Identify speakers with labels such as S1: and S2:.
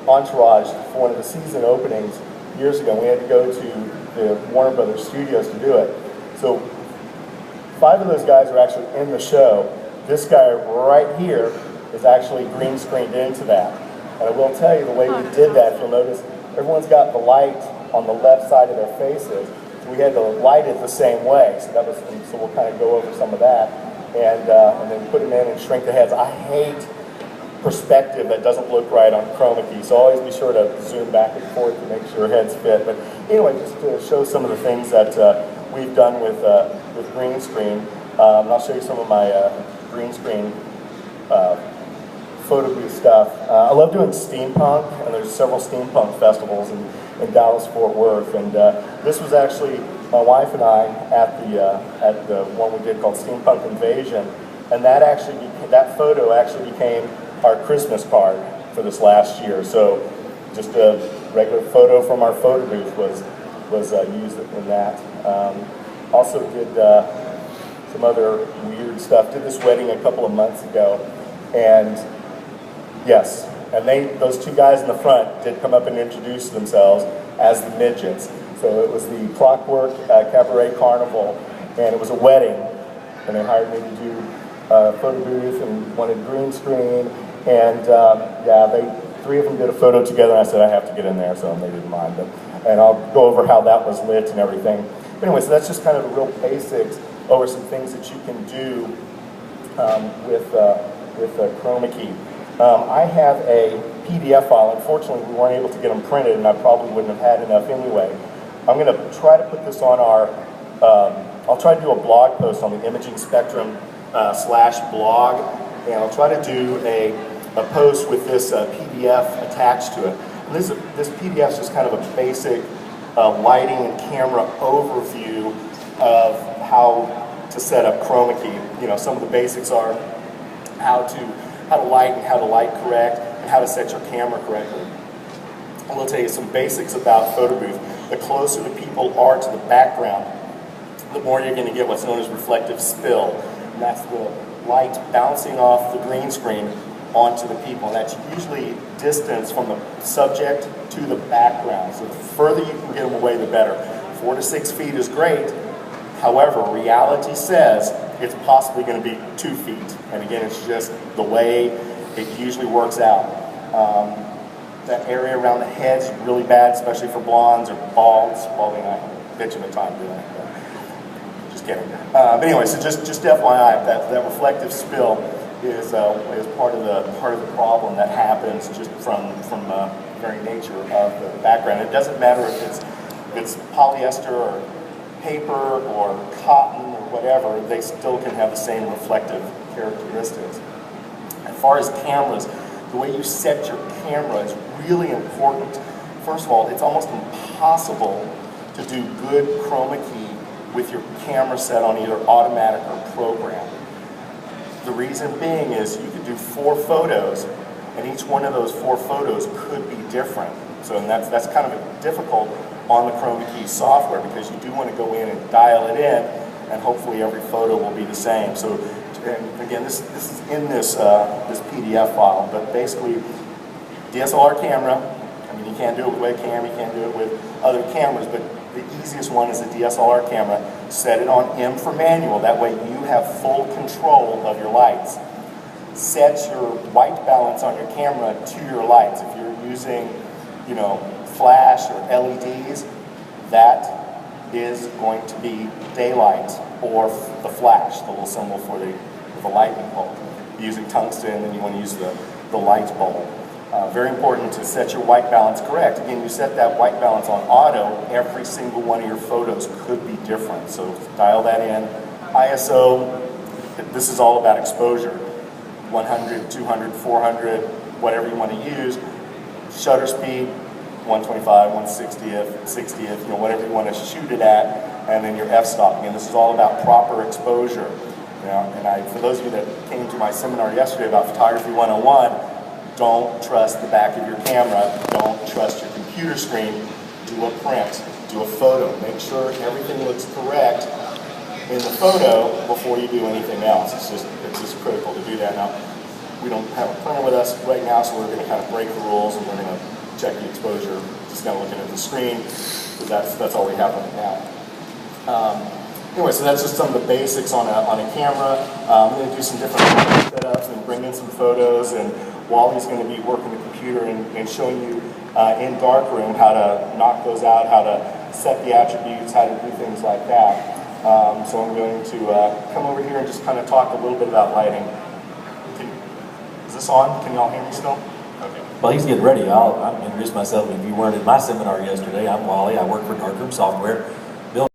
S1: entourage for one of the season openings years ago. We had to go to the Warner Brothers studios to do it. So 5 of those guys are actually in the show. This guy right here is actually green screened into that. And I will tell you, the way we did that, if you'll notice, everyone's got the light on the left side of their faces. So we had to light it the same way. So we'll kind of go over some of that. And then put them in and shrink the heads. I hate perspective that doesn't look right on chroma key, so always be sure to zoom back and forth to make sure heads fit. But anyway, just to show some of the things that we've done with green screen, and I'll show you some of my green screen photo booth stuff. I love doing steampunk, and there's several steampunk festivals in Dallas-Fort Worth, and this was actually my wife and I at the one we did called Steampunk Invasion, and that photo actually became our Christmas card for this last year. So just a regular photo from our photo booth was used in that. Also did some other weird stuff. Did this wedding a couple of months ago, and yes, and those 2 guys in the front did come up and introduce themselves as the midgets. So it was the Clockwork Cabaret Carnival, and it was a wedding, and they hired me to do a photo booth and wanted green screen, and yeah, 3 of them did a photo together, and I said I have to get in there, so they didn't mind. And I'll go over how that was lit and everything. But anyway, so that's just kind of the real basics over some things that you can do with chroma key. I have a PDF file. Unfortunately, we weren't able to get them printed, and I probably wouldn't have had enough anyway. I'm going to try to put this on our, I'll try to do a blog post on the Imaging Spectrum /blog, and I'll try to do a post with this PDF attached to it. And this PDF is just kind of a basic lighting and camera overview of how to set up chroma key. You know, some of the basics are how to light and how to light correct, and how to set your camera correctly. I will tell you some basics about photo booth. The closer the people are to the background, the more you're going to get what's known as reflective spill. And that's the light bouncing off the green screen onto the people. And that's usually distance from the subject to the background. So the further you can get them away, the better. 4 to 6 feet is great. However, reality says it's possibly going to be 2 feet. And again, it's just the way it usually works out. That area around the head is really bad, especially for blondes or balds. Balding, I bitch of a time doing it. Just kidding. But anyway, so just FYI, that reflective spill is part of the problem that happens just from the very nature of the background. It doesn't matter if it's polyester or paper or cotton or whatever, they still can have the same reflective characteristics. As far as cameras, the way you set your camera is really important. First of all, it's almost impossible to do good chroma key with your camera set on either automatic or program. The reason being is you could do 4 photos, and each one of those 4 photos could be different. So and that's kind of difficult on the chroma key software, because you do want to go in and dial it in, and hopefully every photo will be the same. So, and again, this is in this PDF file, but basically DSLR camera. I mean, you can't do it with webcam, you can't do it with other cameras, but the easiest one is a DSLR camera. Set it on M for manual. That way you have full control of your lights. Set your white balance on your camera to your lights. If you're using, you know, flash or LEDs, that is going to be daylight, or the flash, the little symbol for the lightning bulb. If you're using tungsten, then you want to use the light bulb. Very important to set your white balance correct. Again, you set that white balance on auto, every single one of your photos could be different. So dial that in. ISO, this is all about exposure. 100, 200, 400, whatever you want to use. Shutter speed, 125, 160th, 60th, you know, whatever you want to shoot it at, and then your f-stop. Again, this is all about proper exposure. You know, and for those of you that came to my seminar yesterday about Photography 101, don't trust the back of your camera, don't trust your computer screen, do a print, do a photo. Make sure everything looks correct in the photo before you do anything else. It's just critical to do that. Now, we don't have a printer with us right now, so we're going to kind of break the rules, and we're going to check the exposure, just kind of looking at the screen. So that's all we have right now. Anyway, so that's just some of the basics on a camera. I'm going to do some different setups and bring in some photos, and Wally's going to be working the computer and showing you in darkroom how to knock those out, how to set the attributes, how to do things like that. So I'm going to come over here and just kind of talk a little bit about lighting. Is this on? Can y'all hear me still? Okay.
S2: Well, he's getting ready. I'll introduce myself. If you weren't at my seminar yesterday, I'm Wally. I work for Darkroom Software.